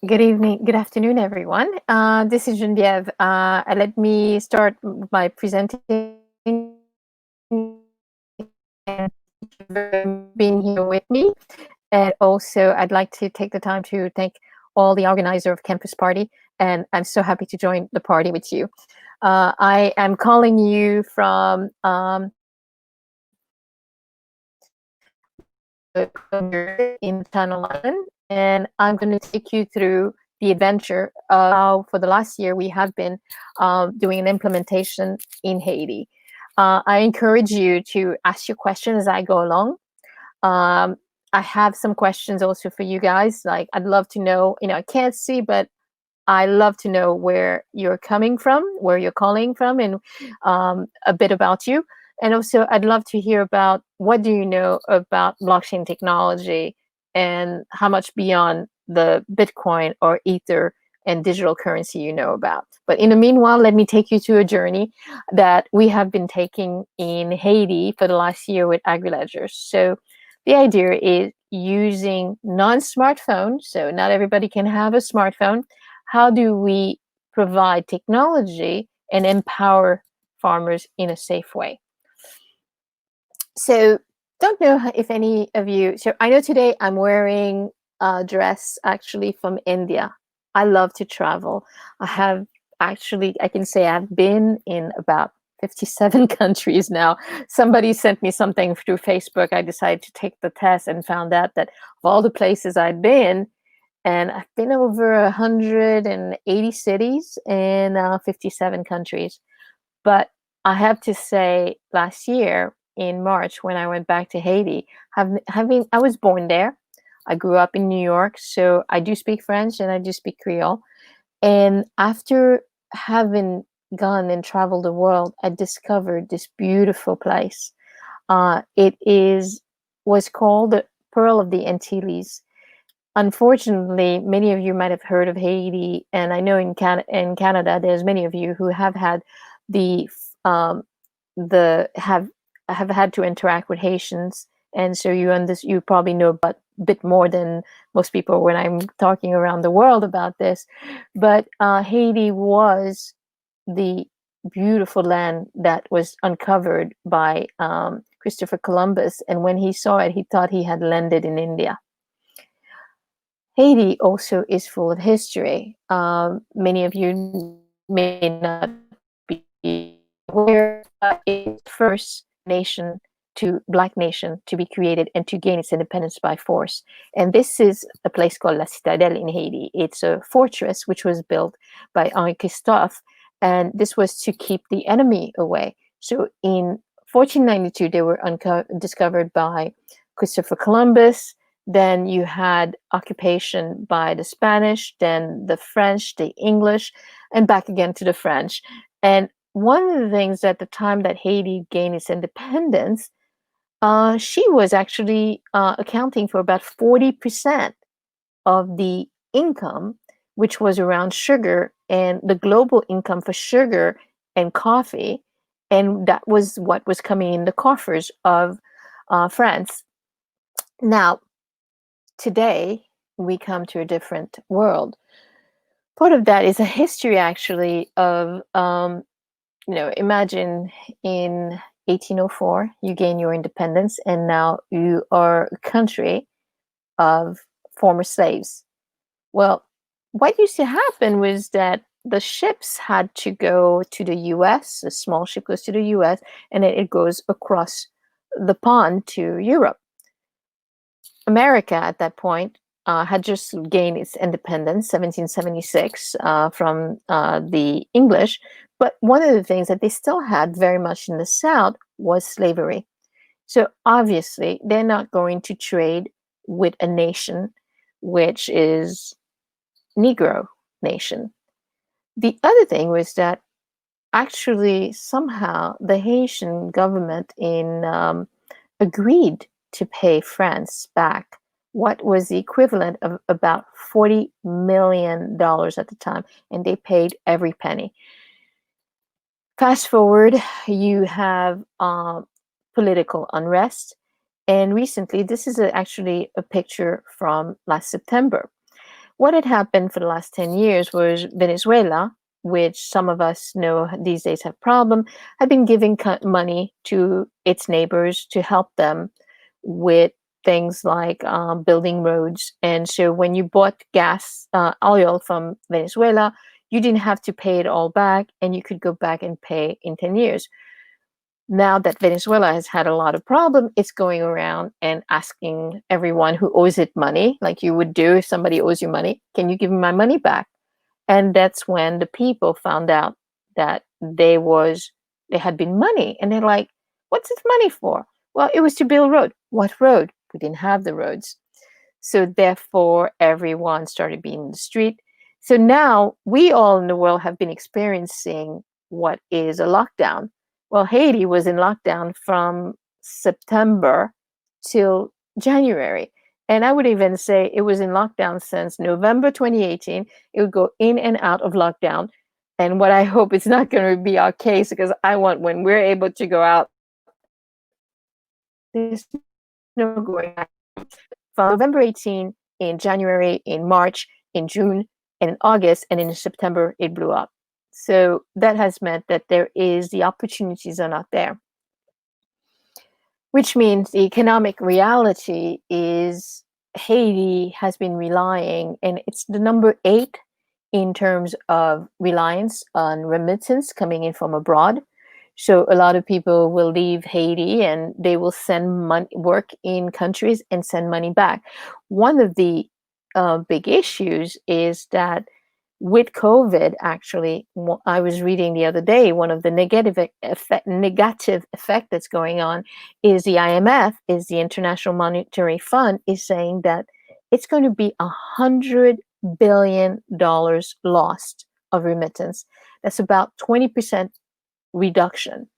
Good evening, good afternoon, everyone. This is Genevieve. Let me start by presenting and being here with me. And also, I'd like to take the time to thank all the organizer of Campus Party, and I'm so happy to join the party with you. I am calling you from in Channel Island, and I'm going to take you through the adventure of how, for the last year, we have been doing an implementation in Haiti. I encourage you to ask your questions as I go along. I have some questions also for you guys. Like, I'd love to know, I can't see, but I love to know where you're coming from, where you're calling from, and a bit about you. And also, I'd love to hear about what do you know about blockchain technology and how much beyond the Bitcoin or Ether and digital currency you know about. But in the meanwhile, let me take you to a journey that we have been taking in Haiti for the last year with AgriLedger. So the idea is using non-smartphones, so not everybody can have a smartphone. How do we provide technology and empower farmers in a safe way? So don't know if any of you, so I know today I'm wearing a dress actually from India. I love to travel. I can say I've been in about 57 countries now. Somebody sent me something through Facebook. I decided to take the test and found out that of all the places I'd been, and I've been over 180 cities in 57 countries. But I have to say, last year in March, when I went back to Haiti, I was born there. I grew up in New York, so I do speak French and I do speak Creole. And after having gone and traveled the world, I discovered this beautiful place. Was called the Pearl of the Antilles. Unfortunately, many of you might have heard of Haiti, and I know in Canada, there's many of you who have had the have had to interact with Haitians, and so you probably know a bit more than most people when I'm talking around the world about this. But Haiti was the beautiful land that was uncovered by Christopher Columbus, and when he saw it, he thought he had landed in India. Haiti also is full of history. Many of you may not be aware it's the first black nation to be created and to gain its independence by force. And this is a place called La Citadelle in Haiti. It's a fortress which was built by Henri Christophe, and this was to keep the enemy away. So in 1492, they were discovered by Christopher Columbus. Then you had occupation by the Spanish, then the French, the English, and back again to the French. And one of the things at the time that Haiti gained its independence, she was actually accounting for about 40% of the income, which was around sugar and the global income for sugar and coffee. And that was what was coming in the coffers of France. Now, today, we come to a different world. Part of that is a history, actually, of, imagine in 1804, you gain your independence, and now you are a country of former slaves. Well, what used to happen was that the ships had to go to the US, a small ship goes to the US, and then it goes across the pond to Europe. America at that point had just gained its independence, 1776, from the English. But one of the things that they still had very much in the South was slavery. So obviously, they're not going to trade with a nation which is Negro nation. The other thing was that actually somehow the Haitian government agreed to pay France back what was the equivalent of about $40 million at the time, and they paid every penny. Fast forward, you have political unrest, and recently, this is actually a picture from last September. what had happened for the last 10 years was Venezuela, which some of us know these days have problem, had been giving money to its neighbors to help them with things like building roads. And so when you bought oil from Venezuela, you didn't have to pay it all back, and you could go back and pay in 10 years. Now that Venezuela has had a lot of problem, it's going around and asking everyone who owes it money, like you would do if somebody owes you money, can you give me my money back? And that's when the people found out that they had been money, and they're like, what's this money for? Well, it was to build road. What road? We didn't have the roads. So therefore, everyone started being in the street. So now we all in the world have been experiencing what is a lockdown. Well, Haiti was in lockdown from September till January. And I would even say it was in lockdown since November 2018. It would go in and out of lockdown. And what I hope is not going to be our case, because I want, when we're able to go out, there's no going back. From November 18, in January, in March, in June, and in August, and in September, it blew up. So that has meant that the opportunities are not there, which means the economic reality is Haiti has been relying, and it's the number 8 in terms of reliance on remittance coming in from abroad. So a lot of people will leave Haiti and they will send money, work in countries and send money back. One of the big issues is that with COVID, actually, I was reading the other day, one of the negative effect that's going on is the IMF, is the International Monetary Fund, is saying that it's going to be $100 billion lost of remittance. That's about 20% reduction.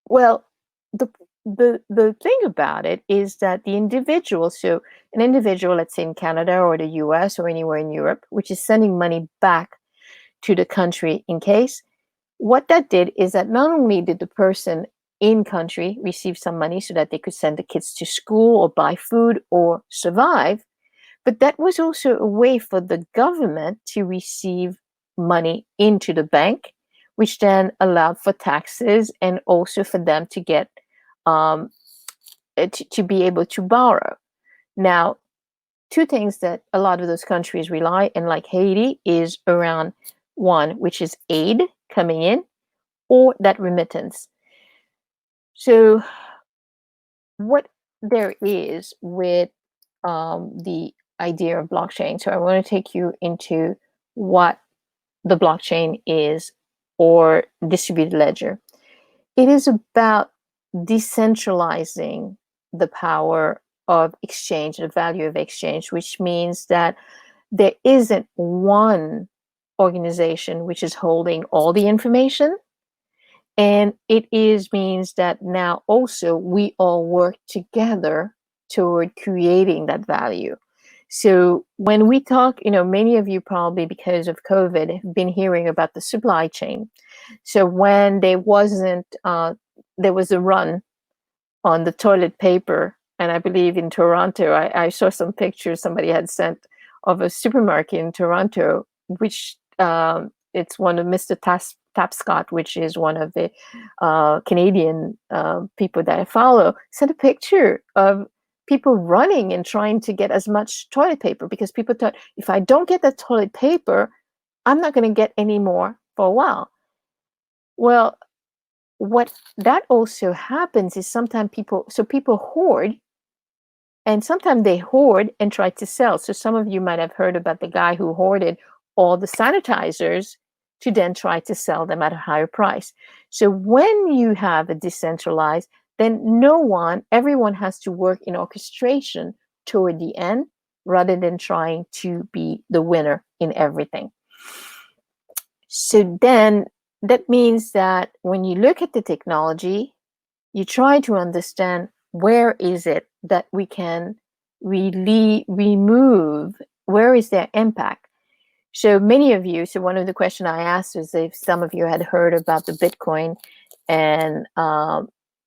Well, the the thing about it is that the individual, so an individual, let's say in Canada or the US or anywhere in Europe, which is sending money back to the country in case, what that did is that not only did the person in country receive some money so that they could send the kids to school or buy food or survive, but that was also a way for the government to receive money into the bank, which then allowed for taxes and also for them to get um, to be able to borrow. Now, two things that a lot of those countries rely, and like Haiti, is around one, which is aid coming in, or that remittance. So, what there is with the idea of blockchain. So, I want to take you into what the blockchain is, or distributed ledger. It is about decentralizing the power of exchange, the value of exchange, which means that there isn't one organization which is holding all the information. And means that now also we all work together toward creating that value. So when we talk, many of you probably because of COVID have been hearing about the supply chain. So when there was a run on the toilet paper, and I believe in Toronto, I saw some pictures somebody had sent of a supermarket in Toronto, which it's one of Mr. Tapscott, which is one of the Canadian people that I follow, sent a picture of people running and trying to get as much toilet paper, because people thought, if I don't get that toilet paper, I'm not going to get any more for a while. Well, what that also happens is sometimes people hoard, and sometimes they hoard and try to sell. So some of you might have heard about the guy who hoarded all the sanitizers to then try to sell them at a higher price. So when you have a decentralized, then everyone has to work in orchestration toward the end, rather than trying to be the winner in everything. So then that means that when you look at the technology, you try to understand where is it that we can really remove, where is their impact. So many of you, so one of the questions I asked was if some of you had heard about the Bitcoin and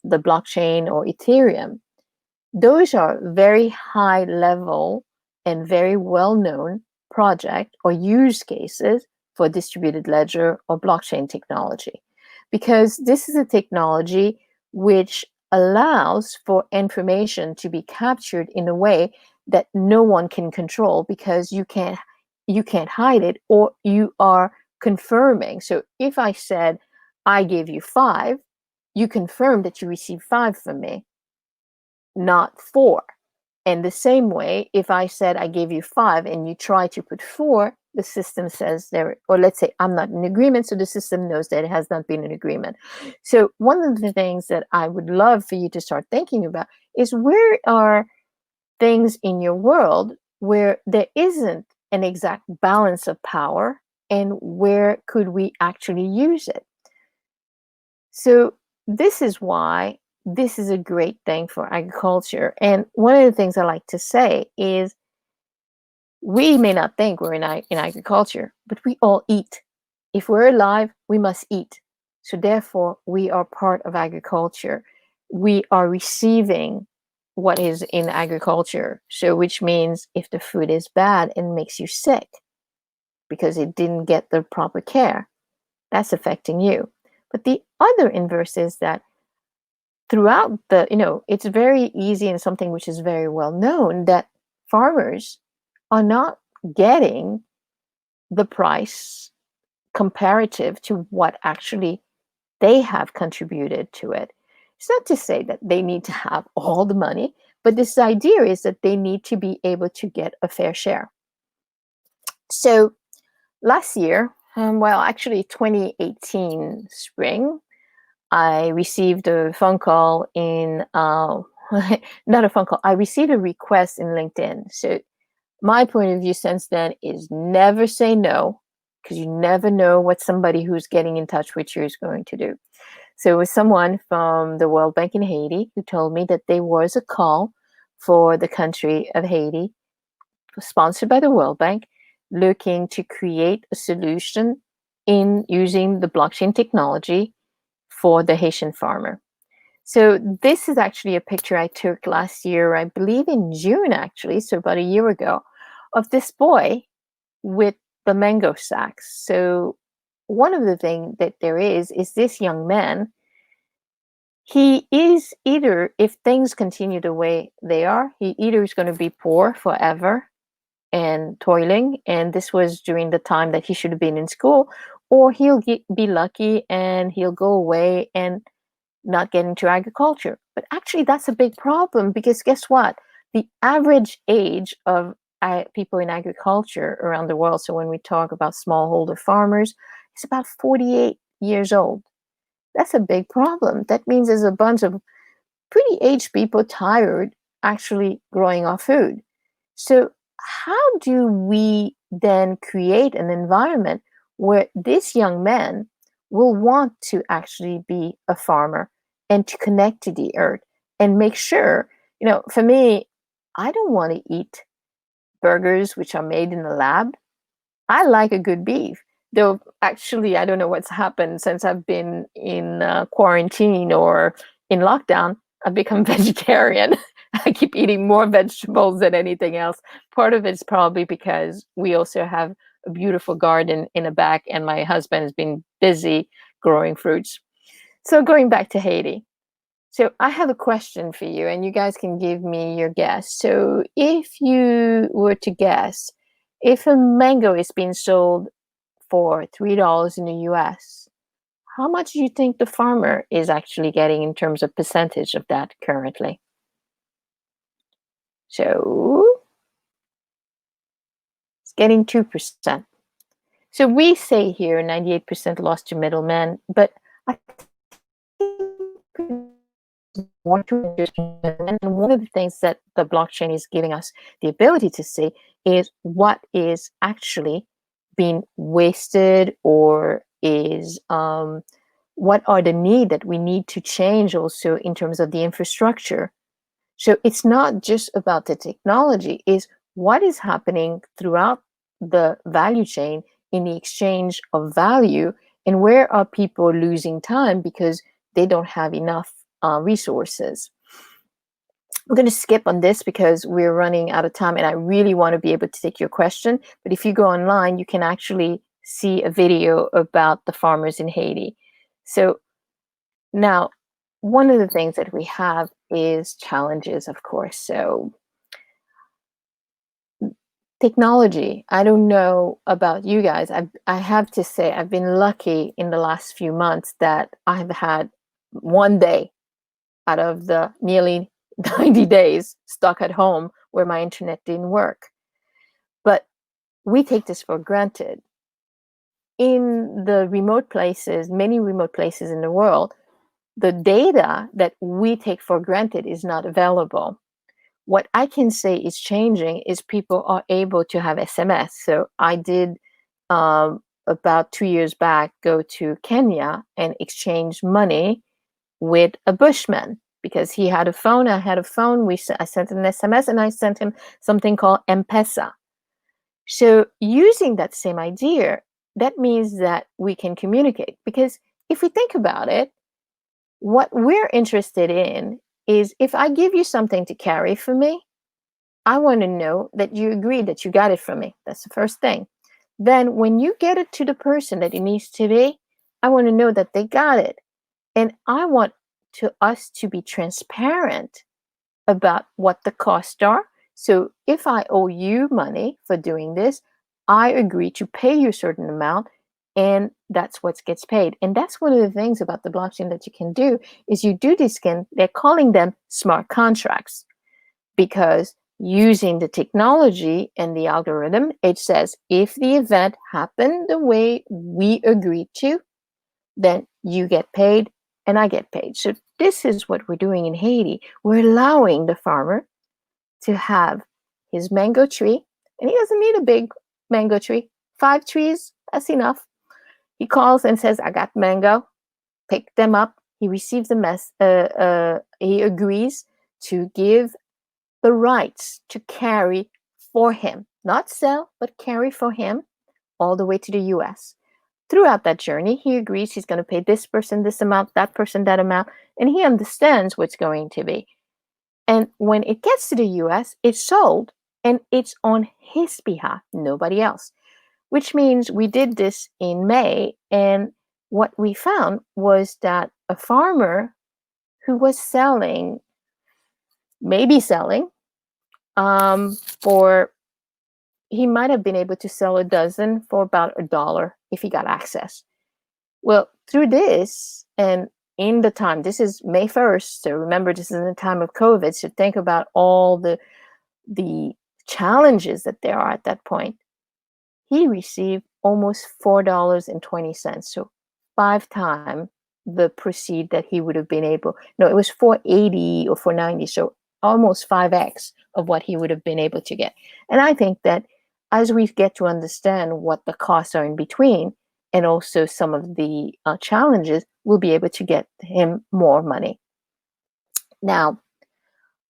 the blockchain or Ethereum. Those are very high level and very well known project or use cases for distributed ledger or blockchain technology, because this is a technology which allows for information to be captured in a way that no one can control, because you can't hide it, or you are confirming. So if I said I gave you 5, you confirm that you received 5 from me, not 4. And the same way, if I said I gave you 5 and you try to put 4, the system says there, or let's say I'm not in agreement, so the system knows that it has not been in agreement. So one of the things that I would love for you to start thinking about is, where are things in your world where there isn't an exact balance of power, and where could we actually use it? So this is why this is a great thing for agriculture. And one of the things I like to say is, we may not think we're in agriculture, but we all eat. If we're alive, we must eat. So therefore, we are part of agriculture. We are receiving what is in agriculture. So which means if the food is bad and makes you sick because it didn't get the proper care, that's affecting you. But the other inverse is that throughout the, it's very easy, and something which is very well known, that farmers are not getting the price comparative to what actually they have contributed to it. It's not to say that they need to have all the money, but this idea is that they need to be able to get a fair share. So last year, actually 2018 spring, I received a phone call in, not a phone call, I received a request in LinkedIn. So my point of view since then is never say no, because you never know what somebody who's getting in touch with you is going to do. So it was someone from the World Bank in Haiti who told me that there was a call for the country of Haiti, sponsored by the World Bank, looking to create a solution in using the blockchain technology for the Haitian farmer. So this is actually a picture I took last year, I believe in June actually, so about a year ago, of this boy with the mango sacks. So one of the things that there is this young man, he is either, if things continue the way they are, he either is going to be poor forever and toiling, and this was during the time that he should have been in school, or he'll be lucky and he'll go away and not get into agriculture. But actually that's a big problem, because guess what? The average age of people in agriculture around the world, so when we talk about smallholder farmers, is about 48 years old. That's a big problem. That means there's a bunch of pretty aged people tired actually growing our food. So how do we then create an environment where this young man will want to actually be a farmer and to connect to the earth and make sure, for me, I don't want to eat burgers which are made in a lab. I like a good beef. Though actually, I don't know what's happened since I've been in quarantine or in lockdown. I've become vegetarian. I keep eating more vegetables than anything else. Part of it's probably because we also have a beautiful garden in the back, and my husband has been busy growing fruits. So going back to Haiti. So I have a question for you, and you guys can give me your guess. So if you were to guess, if a mango is being sold for $3 in the US, how much do you think the farmer is actually getting in terms of percentage of that currently? So it's getting 2%. So we say here 98% lost to middlemen, but I think more to understand. And one of the things that the blockchain is giving us the ability to see is what is actually being wasted, or is what are the need that we need to change also in terms of the infrastructure. So it's not just about the technology, it's what is happening throughout the value chain in the exchange of value, and where are people losing time because they don't have enough resources. We're going to skip on this because we're running out of time and I really want to be able to take your question. But if you go online, you can actually see a video about the farmers in Haiti. So now, one of the things that we have is challenges, of course. So technology, I don't know about you guys. I have to say, I've been lucky in the last few months that I've had one day out of the nearly 90 days stuck at home where my internet didn't work. But we take this for granted. In the remote places, many remote places in the world, the data that we take for granted is not available. What I can say is changing is people are able to have SMS. So I did about 2 years back go to Kenya and exchange money with a bushman because he had a phone, I had a phone. I sent him an SMS and I sent him something called M-Pesa. So using that same idea, that means that we can communicate. Because if we think about it, what we're interested in is if I give you something to carry for me, I want to know that you agree that you got it from me. That's the first thing. Then when you get it to the person that it needs to be, I want to know that they got it. And I want us to be transparent about what the costs are. So if I owe you money for doing this, I agree to pay you a certain amount, and that's what gets paid. And that's one of the things about the blockchain that you can do is you do this they're calling them smart contracts, because using the technology and the algorithm, it says if the event happened the way we agreed to, then you get paid and I get paid. So this is what we're doing in Haiti. We're allowing the farmer to have his mango tree, and he doesn't need a big mango tree. 5 trees, that's enough. He calls and says, I got mango, pick them up. He receives he agrees to give the rights to carry for him, not sell, but carry for him all the way to the US. Throughout that journey, he agrees he's going to pay this person this amount, that person that amount, and he understands what's going to be. And when it gets to the US, it's sold and it's on his behalf, nobody else, which means we did this in May. And what we found was that a farmer who was maybe selling, for he might have been able to sell a dozen for about $1 if he got access. Well, through this, and in the time, this is May 1st, so remember this is in the time of COVID, so think about all the challenges that there are at that point. He received almost $4.20, so 5 times the proceed that he would have been able. No, it was $4.80 or $4.90, so almost 5x of what he would have been able to get. And I think that as we get to understand what the costs are in between, and also some of the challenges, we'll be able to get him more money. Now,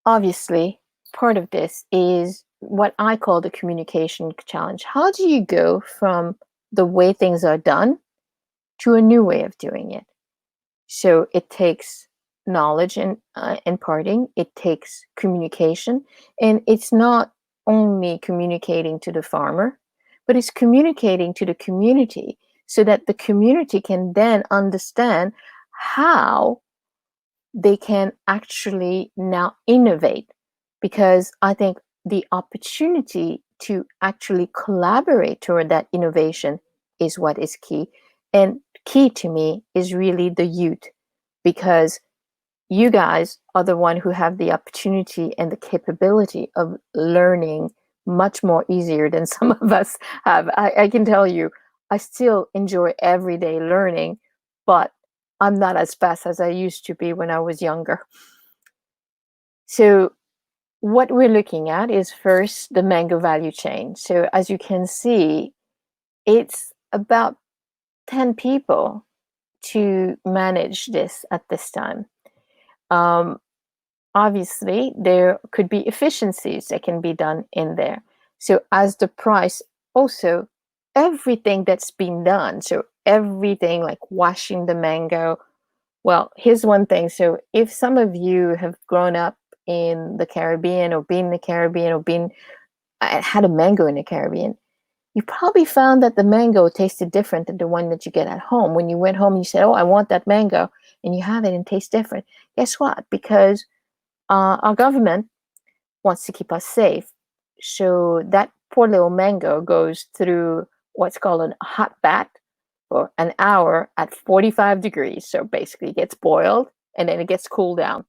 obviously, part of this is what I call the communication challenge. How do you go from the way things are done to a new way of doing it? So it takes knowledge and imparting, it takes communication, and it's not only communicating to the farmer, but it's communicating to the community so that the community can then understand how they can actually now innovate. Because I think the opportunity to actually collaborate toward that innovation is what is key. And key to me is really the youth, because you guys are the one who have the opportunity and the capability of learning much more easier than some of us have. I can tell you, I still enjoy everyday learning, but I'm not as fast as I used to be when I was younger. So what we're looking at is first the mango value chain. So as you can see, it's about 10 people to manage this at this time. Obviously, there could be efficiencies that can be done in there. So as the price, also everything that's been done, so everything like washing the mango. Well, here's one thing. So if some of you have grown up in the Caribbean, or been in the Caribbean, or had a mango in the Caribbean, you probably found that the mango tasted different than the one that you get at home. When you went home, you said, "Oh, I want that mango," and you have it and it tastes different. Guess what? Because our government wants to keep us safe. So that poor little mango goes through what's called a hot bath for an hour at 45 degrees. So basically it gets boiled and then it gets cooled down.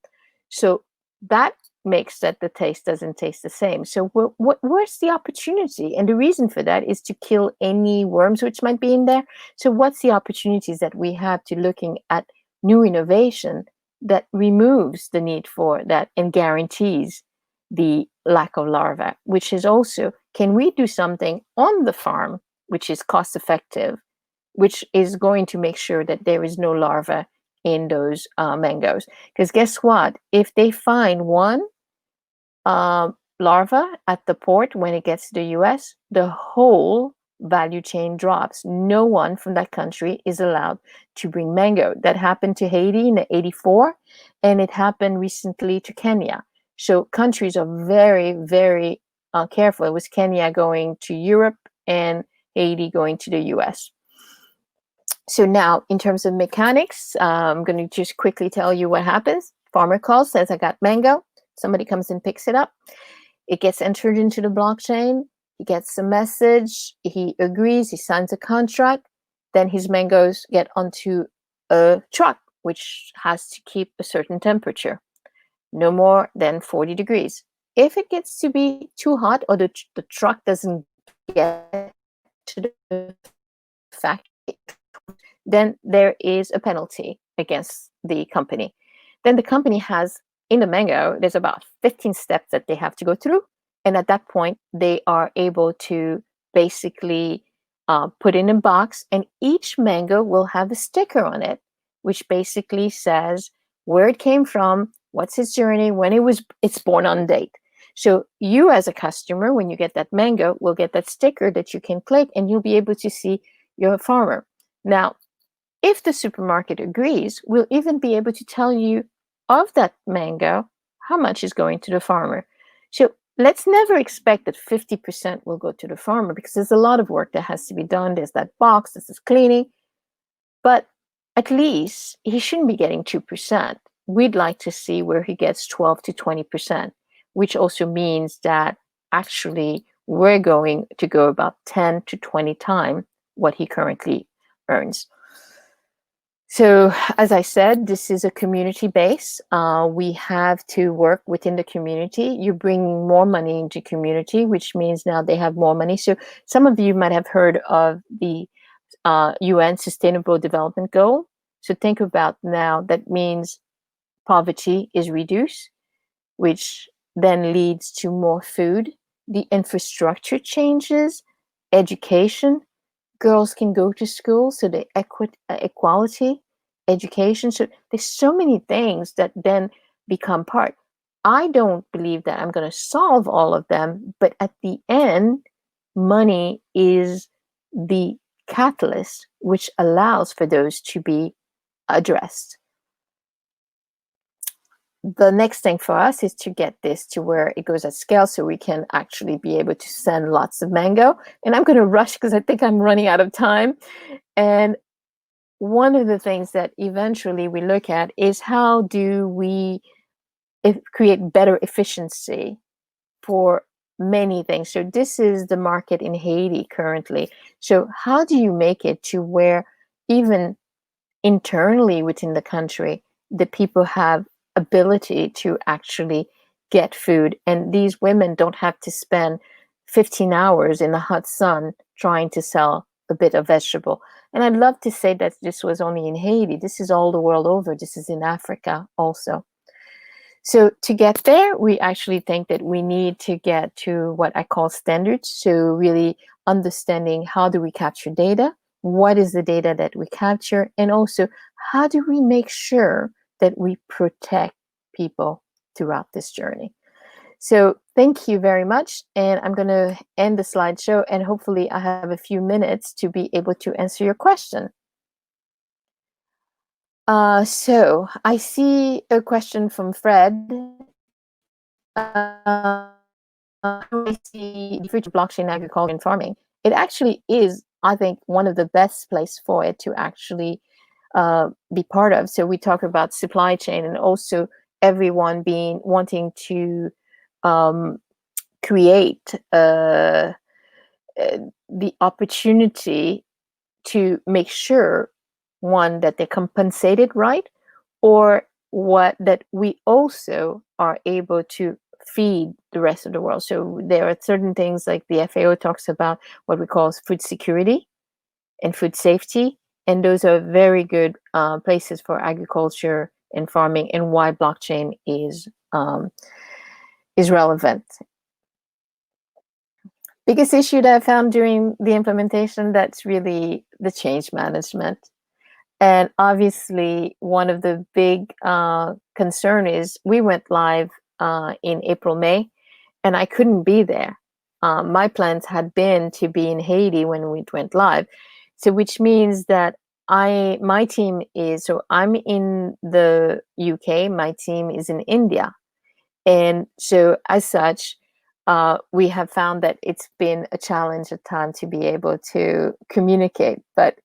So that makes that the taste doesn't taste the same. So where's the opportunity? And the reason for that is to kill any worms which might be in there. So what's the opportunities that we have to looking at new innovation that removes the need for that and guarantees the lack of larvae, which is also, can we do something on the farm which is cost effective, which is going to make sure that there is no larva in those mangoes? Because guess what? If they find one larva at the port when it gets to the US, the whole value chain drops. No one from that country is allowed to bring mango. That happened to Haiti in '84, and it happened recently to Kenya. So countries are very, very careful. It was Kenya going to Europe and Haiti going to the US. So now, in terms of mechanics, I'm going to just quickly tell you what happens. Farmer calls, says, "I got mango." Somebody comes and picks it up. It gets entered into the blockchain. He gets a message. He agrees. He signs a contract. Then his mangoes get onto a truck, which has to keep a certain temperature, no more than 40 degrees. If it gets to be too hot, or the truck doesn't get to the factory, then there is a penalty against the company. Then the company has, in the mango, there's about 15 steps that they have to go through. And at that point, they are able to basically put in a box, and each mango will have a sticker on it, which basically says where it came from, what's its journey, when it's born on date. So you as a customer, when you get that mango, will get that sticker that you can click, and you'll be able to see your farmer. Now, if the supermarket agrees, we'll even be able to tell you of that mango, how much is going to the farmer. So let's never expect that 50% will go to the farmer, because there's a lot of work that has to be done. There's that box, there's this cleaning, but at least he shouldn't be getting 2%. We'd like to see where he gets 12 to 20%, which also means that actually we're going to go about 10 to 20 times what he currently earns. So, as I said, this is a community base. We have to work within the community. You're bringing more money into community, which means now they have more money. So some of you might have heard of the UN Sustainable Development Goal. So think about now, that means poverty is reduced, which then leads to more food. The infrastructure changes, education. Girls can go to school, so the equality, education. So there's so many things that then become part. I don't believe that I'm going to solve all of them, but at the end, money is the catalyst which allows for those to be addressed. The next thing for us is to get this to where it goes at scale, so we can actually be able to send lots of mango. And I'm going to rush because I think I'm running out of time. And one of the things that eventually we look at is how do we create better efficiency for many things. So this is the market in Haiti currently. So how do you make it to where even internally within the country, the people have ability to actually get food, and these women don't have to spend 15 hours in the hot sun trying to sell a bit of vegetable. And I'd love to say that this was only in Haiti. This is all the world over. This is in Africa also. So to get there, we actually think that we need to get to what I call standards. So really understanding, how do we capture data? What is the data that we capture? And also, how do we make sure that we protect people throughout this journey? So thank you very much. And I'm going to end the slideshow, and hopefully I have a few minutes to be able to answer your question. So I see a question from Fred. how I see the future of blockchain agriculture and farming, it actually is, I think, one of the best place for it to actually be part of. So we talk about supply chain and also everyone being wanting to create the opportunity to make sure, one, that they're compensated right, or what that we also are able to feed the rest of the world. So there are certain things like the FAO talks about what we call food security and food safety, and those are very good places for agriculture and farming, and why blockchain is relevant. Biggest issue that I found during the implementation, that's really the change management. And obviously, one of the big concern is we went live in April, May, and I couldn't be there. My plans had been to be in Haiti when we went live. So which means that my team is, so I'm in the UK, my team is in India. And so as such, we have found that it's been a challenge at times to be able to communicate, but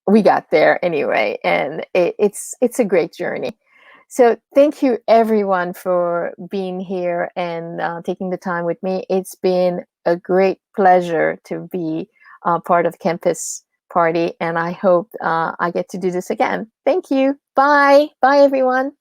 we got there anyway, and it's a great journey. So thank you everyone for being here and taking the time with me. It's been a great pleasure to be part of Campus Party, and I hope I get to do this again. Thank you. Bye. Bye, everyone.